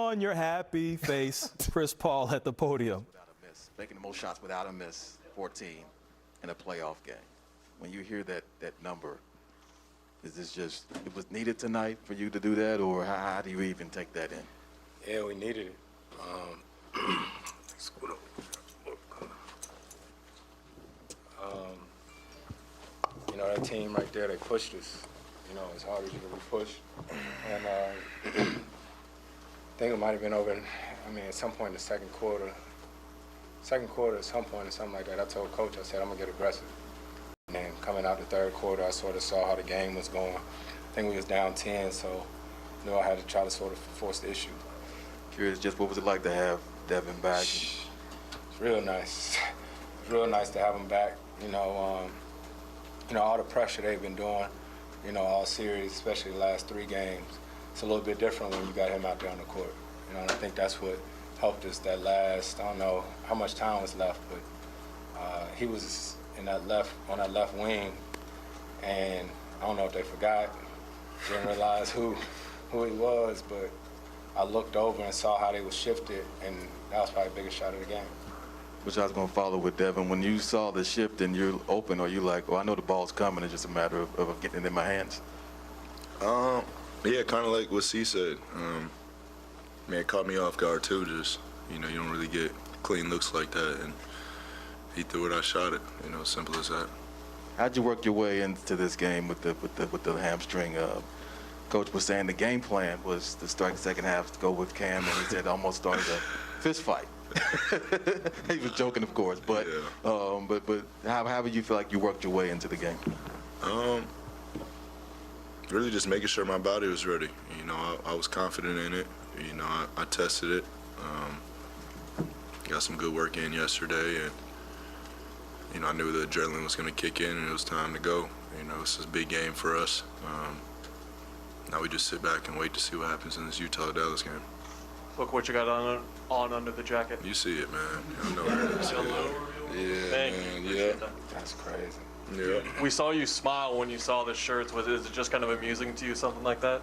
on your happy face, Chris Paul at the podium. Without a miss, making the most shots without a miss, 14 in a playoff game. When you hear that number, is this just, it was needed tonight for you to do that, or how do you even take that in? Yeah, we needed it. You know, that team right there, they pushed us, you know, as hard as you can be pushed. And I think it might have been over, at some point in the second quarter, at some point or something like that, I told Coach, I said, I'm going to get aggressive. And then coming out the third quarter, I sort of saw how the game was going. I think we was down 10, so I knew I had to try to sort of force the issue. Curious, just what was it like to have Devin back? It's real nice. It's real nice to have him back. You know, all the pressure they've been doing, you know, all series, especially the last 3 games. It's a little bit different when you got him out there on the court. You know, and I think that's what helped us that last, I don't know how much time was left, but he was on that left wing, and I don't know if they forgot, didn't realize who he was, but I looked over and saw how they were shifted, and that was probably the biggest shot of the game. Which I was going to follow with Devin. When you saw the shift and you're open, are you like, oh, I know the ball's coming, it's just a matter of getting it in my hands? Yeah, kind of like what C said. It caught me off guard too. Just, you know, you don't really get clean looks like that, and he threw it, I shot it. You know, simple as that. How'd you work your way into this game with the hamstring? Coach was saying the game plan was to start the second half to go with Cam, and he said almost started a fist fight. He was joking, of course, but yeah. But how would you feel like you worked your way into the game? Really just making sure my body was ready. You know, I was confident in it. You know, I tested it. Got some good work in yesterday, and you know, I knew the adrenaline was going to kick in, and it was time to go. You know, this is a big game for us. Now we just sit back and wait to see what happens in this Utah-Dallas game. Look what you got on under the jacket. You see it, man. I know it is. Yeah, man, yeah. That's crazy. Yeah. We saw you smile when you saw the shirts. Is it just kind of amusing to you, something like that?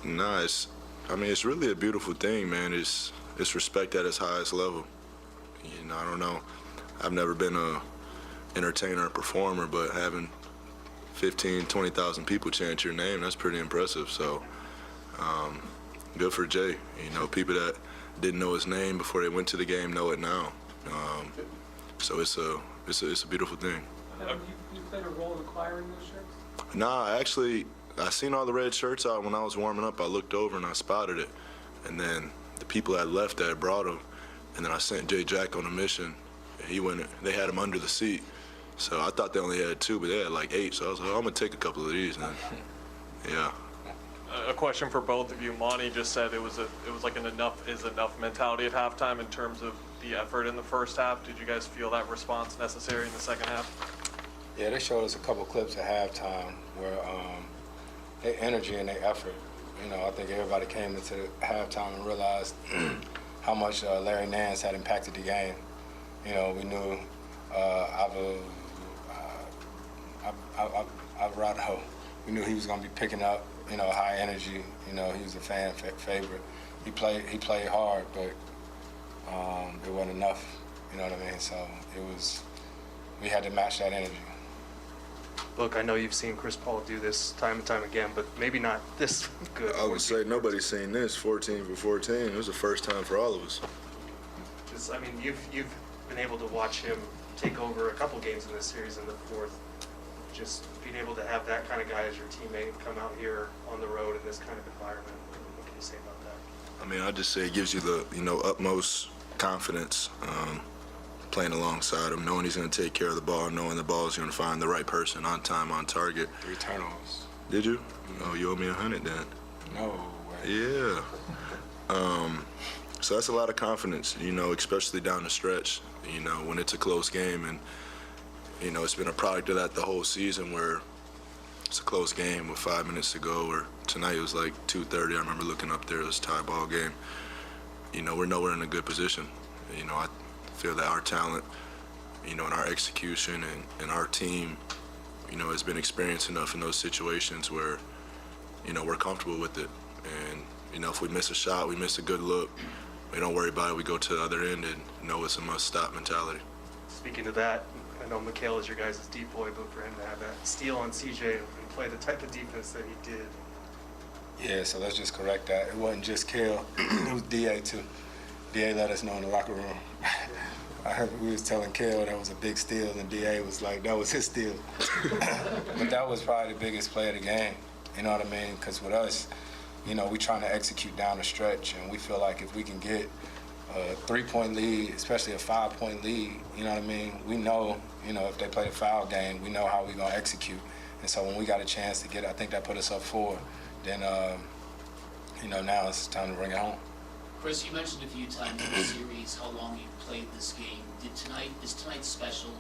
Nah, it's really a beautiful thing, man. It's respect at its highest level. You know, I don't know. I've never been a entertainer or performer, but having 15, 20,000 people chant your name, that's pretty impressive. So, good for Jay. You know, people that didn't know his name before they went to the game know it now. So it's a beautiful thing. You played a role in acquiring those shirts? Nah, actually, I seen all the red shirts out when I was warming up. I looked over and I spotted it. And then the people that left that brought them. And then I sent Jay Jack on a mission. And he went, they had him under the seat. So I thought they only had 2, but they had like 8. So I was like, oh, I'm going to take a couple of these. And yeah. A question for both of you. Monty just said it was like an enough is enough mentality at halftime in terms of the effort in the first half. Did you guys feel that response necessary in the second half? Yeah, they showed us a couple clips at halftime where their energy and their effort. You know, I think everybody came into halftime and realized how much Larry Nance had impacted the game. You know, we knew Alvarado. We knew he was going to be picking up, you know, high energy. You know, he was a fan favorite. He played hard, but it wasn't enough. You know what I mean? So we had to match that energy. Look, I know you've seen Chris Paul do this time and time again, but maybe not this good. I would say nobody's seen this 14 for 14. It was the first time for all of us. I mean, you've been able to watch him take over a couple games in this series in the fourth. Just being able to have that kind of guy as your teammate come out here on the road in this kind of environment. What can you say about that? I mean, I just say it gives you the, you know, utmost confidence playing alongside him, knowing he's going to take care of the ball, knowing the ball is going to find the right person on time, on target. 3 turnovers. Did you? Oh, you owe me 100 then. No way. Yeah. So that's a lot of confidence, you know, especially down the stretch, you know, when it's a close game. And, you know, it's been a product of that the whole season where it's a close game with 5 minutes to go, or tonight it was like 2:30. I remember looking up there, it was a tie ball game. You know, we're nowhere in a good position. You know, I feel that our talent, you know, and our execution and our team, you know, has been experienced enough in those situations where, you know, we're comfortable with it. And, You know, if we miss a shot, we miss a good look, we don't worry about it. We go to the other end and know it's a must-stop mentality. Speaking of that, I know Mikal is your guys' deep boy, but for him to have that steal on CJ and play the type of defense that he did. Yeah, so let's just correct that. It wasn't just Kel, it was DA too. DA let us know in the locker room. I heard we was telling Kel that was a big steal, and DA was like, that was his steal. But that was probably the biggest play of the game, you know what I mean? Because with us, you know, we trying to execute down the stretch, and we feel like if we can get a 3-point lead, especially a 5-point lead, you know what I mean? We know, you know, if they play the foul game, we know how we're going to execute. And so when we got a chance to get it, I think that put us up 4. Then, you know, now it's time to bring it home. Chris, you mentioned a few times in the series how long you played this game. Is tonight special,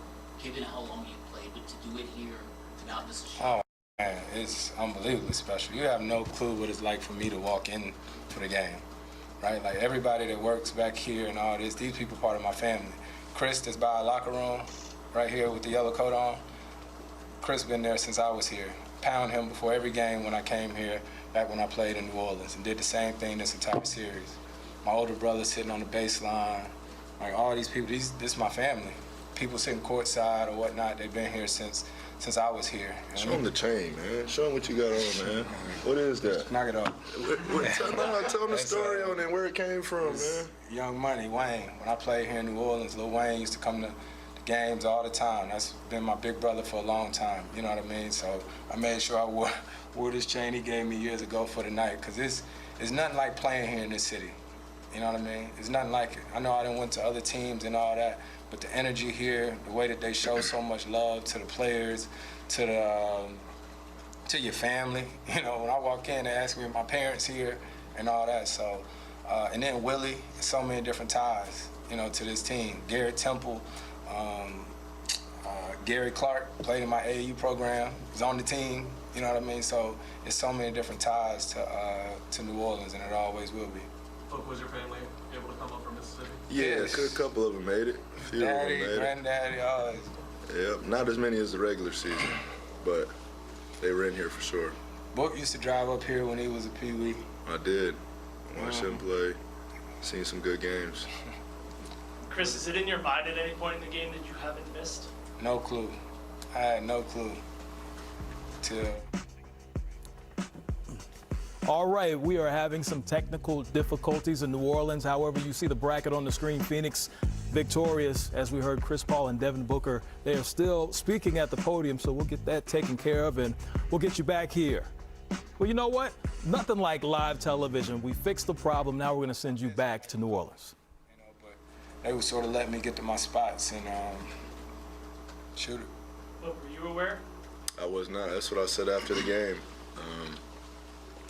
given how long you played, but to do it here, to not miss a shot? Oh, man, it's unbelievably special. You have no clue what it's like for me to walk in for the game, right? Like everybody that works back here and all this, these people part of my family. Chris that's by our locker room, right here with the yellow coat on, Chris been there since I was here. Pound him before every game when I came here, back when I played in New Orleans, and did the same thing this entire series. My older brother sitting on the baseline, like all these people, this is my family. People sitting courtside or whatnot, they've been here since I was here. Show them the chain, man. Show them what you got on, man. What is that? Knock it off. Tell them the story on it, where it came from, man. Young Money, Wayne. When I played here in New Orleans, Lil Wayne used to come to the games all the time. That's been my big brother for a long time, you know what I mean? So I made sure I wore this chain he gave me years ago for the night, because it's nothing like playing here in this city. You know what I mean? It's nothing like it. I know I done went to other teams and all that, but the energy here, the way that they show so much love to the players, to your family. You know, when I walk in, they ask me if my parents here and all that. So, and then Willie, so many different ties, you know, to this team. Garrett Temple, Gary Clark played in my AAU program. He's on the team. You know what I mean? So it's so many different ties to New Orleans, and it always will be. Was your family able to come up from Mississippi? Yeah, a couple of them made it. A few Daddy, of them made it. granddaddy, all this. Yep, not as many as the regular season, but they were in here for sure. Book used to drive up here when he was a peewee. I did. Watched him play. Seen some good games. Chris, is it in your mind at any point in the game that you haven't missed? No clue. I had no clue till. All right, we are having some technical difficulties in New Orleans. However, you see the bracket on the screen. Phoenix victorious, as we heard Chris Paul and Devin Booker. They are still speaking at the podium, so we'll get that taken care of, and we'll get you back here. Well, you know what? Nothing like live television. We fixed the problem. Now we're going to send you back to New Orleans. You know, but they would sort of let me get to my spots and shoot it. What, were you aware? I was not. That's what I said after the game.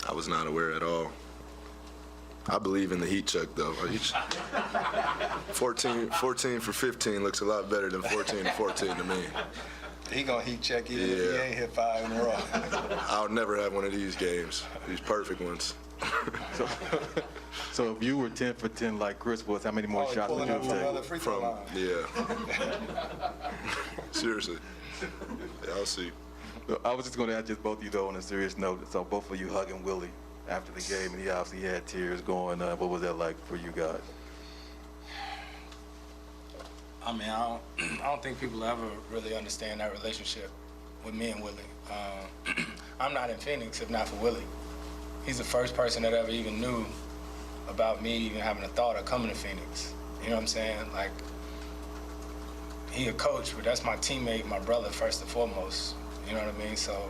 I was not aware at all. I believe in the heat check, though. 14 for 15 looks a lot better than 14 to 14 to me. He gonna heat check even if he ain't hit 5 in a row. I'll never have one of these games, these perfect ones. So if you were 10 for 10 like Chris was, how many more shots would you have taken? Free throw line. Yeah. Seriously. Yeah, I'll see. I was just going to ask just both of you, though, on a serious note. So both of you hugging Willie after the game, and he obviously had tears going. What was that like for you guys? I mean, I don't think people ever really understand that relationship with me and Willie. I'm not in Phoenix if not for Willie. He's the first person that ever even knew about me even having a thought of coming to Phoenix. You know what I'm saying? Like, he a coach, but that's my teammate, my brother, first and foremost. You know what I mean? So,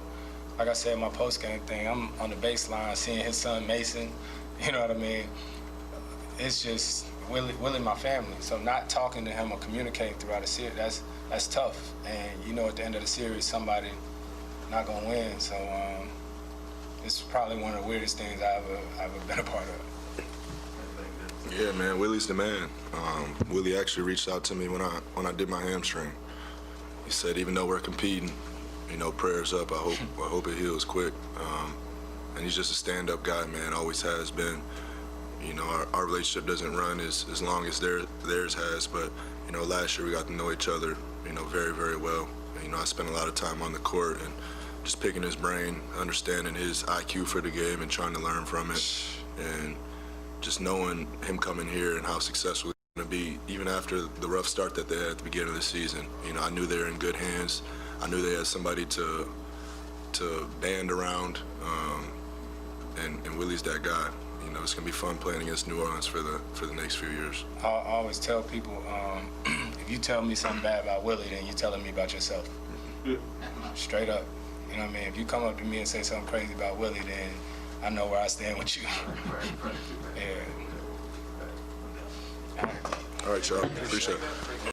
like I said in my postgame thing, I'm on the baseline seeing his son Mason. You know what I mean? It's just Willie my family. So not talking to him or communicating throughout the series, that's tough. And you know at the end of the series, somebody not gonna win. So it's probably one of the weirdest things I've ever been a part of. Yeah, man, Willie's the man. Willie actually reached out to me when I did my hamstring. He said, even though we're competing, you know, prayers up. I hope it heals quick. And he's just a stand-up guy, man. Always has been. You know, our relationship doesn't run as long as theirs has, but you know, last year we got to know each other, you know, very, very well. And, you know, I spent a lot of time on the court and just picking his brain, understanding his IQ for the game and trying to learn from it. And just knowing him coming here and how successful he's going to be, even after the rough start that they had at the beginning of the season, you know, I knew they were in good hands. I knew they had somebody to band around, and Willie's that guy. You know, it's going to be fun playing against New Orleans for the next few years. I always tell people, if you tell me something bad about Willie, then you're telling me about yourself. Straight up. You know what I mean? If you come up to me and say something crazy about Willie, then I know where I stand with you. Yeah. All right, y'all. Appreciate it.